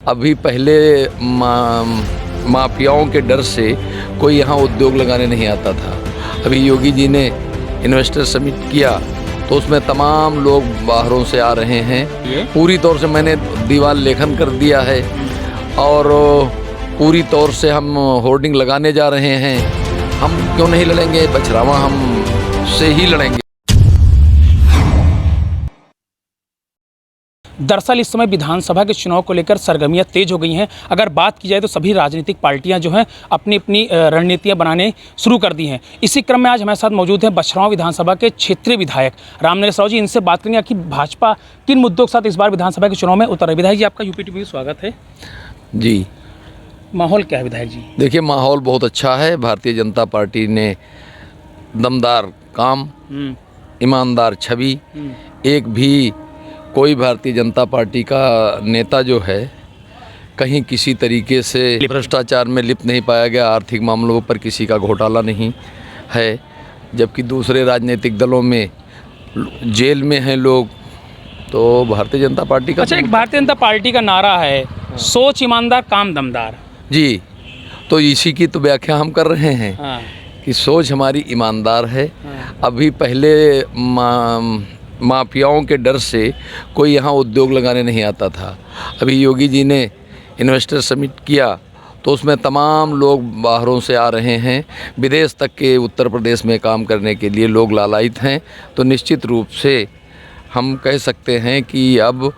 अभी पहले माफियाओं के डर से कोई यहाँ उद्योग लगाने नहीं आता था। अभी योगी जी ने इन्वेस्टर समिट किया तो उसमें तमाम लोग बाहरों से आ रहे हैं। पूरी तौर से मैंने दीवार लेखन कर दिया है और पूरी तौर से हम होर्डिंग लगाने जा रहे हैं। हम क्यों नहीं लड़ेंगे, बछरावा हम से ही लड़ेंगे। दरअसल इस समय विधानसभा के चुनाव को लेकर सरगर्मियां तेज हो गई हैं। अगर बात की जाए तो सभी राजनीतिक पार्टियां जो हैं अपनी अपनी रणनीतियां बनाने शुरू कर दी हैं। इसी क्रम में आज हमारे साथ मौजूद हैं बछरावा विधानसभा के क्षेत्रीय विधायक रामनरेश राव जी। इनसे बात करेंगे कि भाजपा किन मुद्दों के साथ इस बार विधानसभा के चुनाव में उतर है। विधायक जी, आपका यूपी टीवी में स्वागत है जी। माहौल क्या है विधायक जी? देखिए, माहौल बहुत अच्छा है। भारतीय जनता पार्टी ने दमदार काम, ईमानदार छवि, एक भी कोई भारतीय जनता पार्टी का नेता जो है कहीं किसी तरीके से भ्रष्टाचार में लिप्त नहीं पाया गया। आर्थिक मामलों पर किसी का घोटाला नहीं है, जबकि दूसरे राजनीतिक दलों में जेल में हैं लोग। तो भारतीय जनता पार्टी का एक भारतीय जनता पार्टी का नारा है, सोच ईमानदार काम दमदार। जी, तो इसी की तो व्याख्या हम कर रहे हैं कि सोच हमारी ईमानदार है। अभी पहले माफियाओं के डर से कोई यहाँ उद्योग लगाने नहीं आता था। अभी योगी जी ने इन्वेस्टर समिट किया तो उसमें तमाम लोग बाहरों से आ रहे हैं। विदेश तक के उत्तर प्रदेश में काम करने के लिए लोग लालायित हैं। तो निश्चित रूप से हम कह सकते हैं कि अब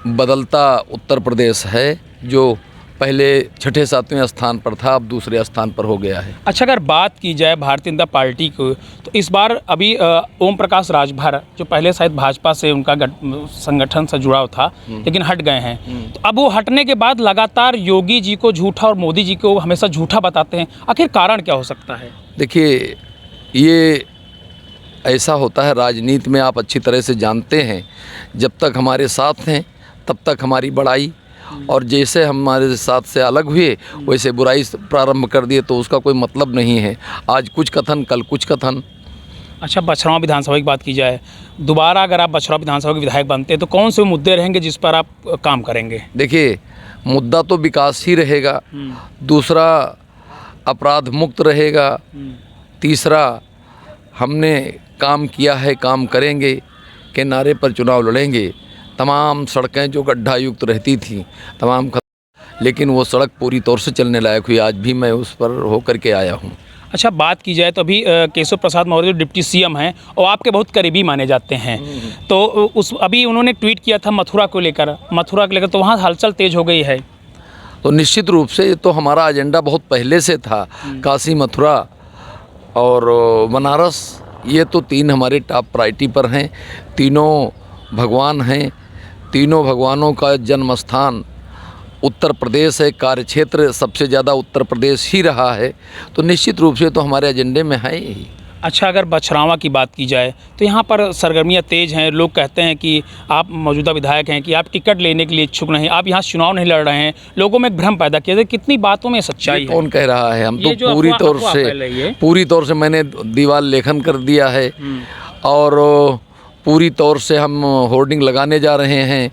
बदलता उत्तर प्रदेश है, जो पहले छठे सातवें स्थान पर था, अब दूसरे स्थान पर हो गया है। अच्छा, अगर बात की जाए भारतीय जनता पार्टी को, तो इस बार अभी ओम प्रकाश राजभर जो पहले शायद भाजपा से उनका संगठन से जुड़ाव था लेकिन हट गए हैं, तो अब वो हटने के बाद लगातार योगी जी को झूठा और मोदी जी को हमेशा झूठा बताते हैं। आखिर कारण क्या हो सकता है? देखिए, ये ऐसा होता है राजनीति में, आप अच्छी तरह से जानते हैं। जब तक हमारे साथ हैं तब तक हमारी बड़ाई, और जैसे हमारे साथ से अलग हुए वैसे बुराई प्रारंभ कर दिए तो उसका कोई मतलब नहीं है। आज कुछ कथन, कल कुछ कथन। अच्छा, बछरावा विधानसभा की बात की जाए, दोबारा अगर आप बछरावा विधानसभा के विधायक बनते हैं तो कौन से मुद्दे रहेंगे जिस पर आप काम करेंगे? देखिए, मुद्दा तो विकास ही रहेगा, दूसरा अपराध मुक्त रहेगा, तीसरा हमने काम किया है, काम करेंगे के नारे पर चुनाव लड़ेंगे। तमाम सड़कें जो गड्ढा युक्त रहती थी तमाम लेकिन वो सड़क पूरी तौर से चलने लायक हुई। आज भी मैं उस पर होकर के आया हूँ। अच्छा, बात की जाए तो अभी केशव प्रसाद मौर्य जो डिप्टी सीएम हैं और आपके बहुत करीबी माने जाते हैं, तो अभी उन्होंने ट्वीट किया था मथुरा को लेकर, तो वहाँ हलचल तेज हो गई है। तो निश्चित रूप से ये तो हमारा एजेंडा बहुत पहले से था। काशी, मथुरा और बनारस, ये तो तीन हमारे टॉप प्रायोरिटी पर हैं। तीनों भगवान हैं, तीनों भगवानों का जन्म स्थान उत्तर प्रदेश है, कार्यक्षेत्र सबसे ज़्यादा उत्तर प्रदेश ही रहा है। तो निश्चित रूप से तो हमारे एजेंडे में है ही। अच्छा, अगर बछरावा की बात की जाए तो यहाँ पर सरगर्मियाँ तेज हैं। लोग कहते हैं कि आप मौजूदा विधायक हैं कि आप टिकट लेने के लिए इच्छुक नहीं, आप यहाँ चुनाव नहीं लड़ रहे हैं। लोगों में भ्रम पैदा किया जाए, कितनी बातों में सच्चाई है? कौन कह रहा है? हम तो पूरी तौर से मैंने दीवार लेखन कर दिया है और पूरी तौर से हम होर्डिंग लगाने जा रहे हैं।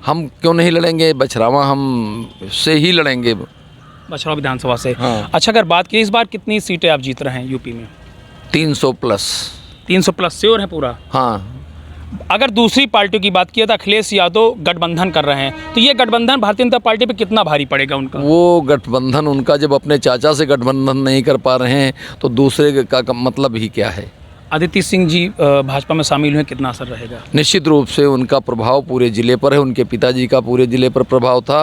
हम क्यों नहीं लड़ेंगे, बछरावा हम से ही लड़ेंगे, बछरावा विधानसभा से। अच्छा, अगर बात की इस बार कितनी सीटें आप जीत रहे हैं यूपी में? 300 प्लस। 300 प्लस श्योर है पूरा? हाँ। अगर दूसरी पार्टियों की बात की तो अखिलेश यादव गठबंधन कर रहे हैं, तो ये गठबंधन भारतीय जनता पार्टी पे कितना भारी पड़ेगा उनका? वो गठबंधन उनका जब अपने चाचा से गठबंधन नहीं कर पा रहे हैं तो दूसरे का मतलब ही क्या है? आदित्य सिंह जी भाजपा में शामिल हुए, कितना असर रहेगा? निश्चित रूप से उनका प्रभाव पूरे ज़िले पर है। उनके पिताजी का पूरे ज़िले पर प्रभाव था।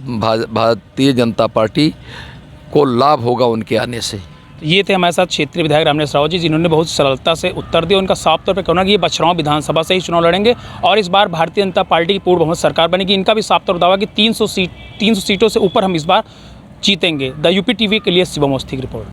भारतीय जनता पार्टी को लाभ होगा उनके आने से। ये थे हमारे साथ क्षेत्रीय विधायक रामनरेश राव जी, जिन्होंने बहुत सरलता से उत्तर दिया। उनका साफ तौर पर कहना कि ये बछरावा विधानसभा से ही चुनाव लड़ेंगे और इस बार भारतीय जनता पार्टी की पूर्ण बहुमत सरकार बनेगी। इनका भी साफ तौर दावा कि 300 सीटों से ऊपर हम इस बार जीतेंगे। द यूपी टीवी के लिए शिवम अवस्थी की रिपोर्ट।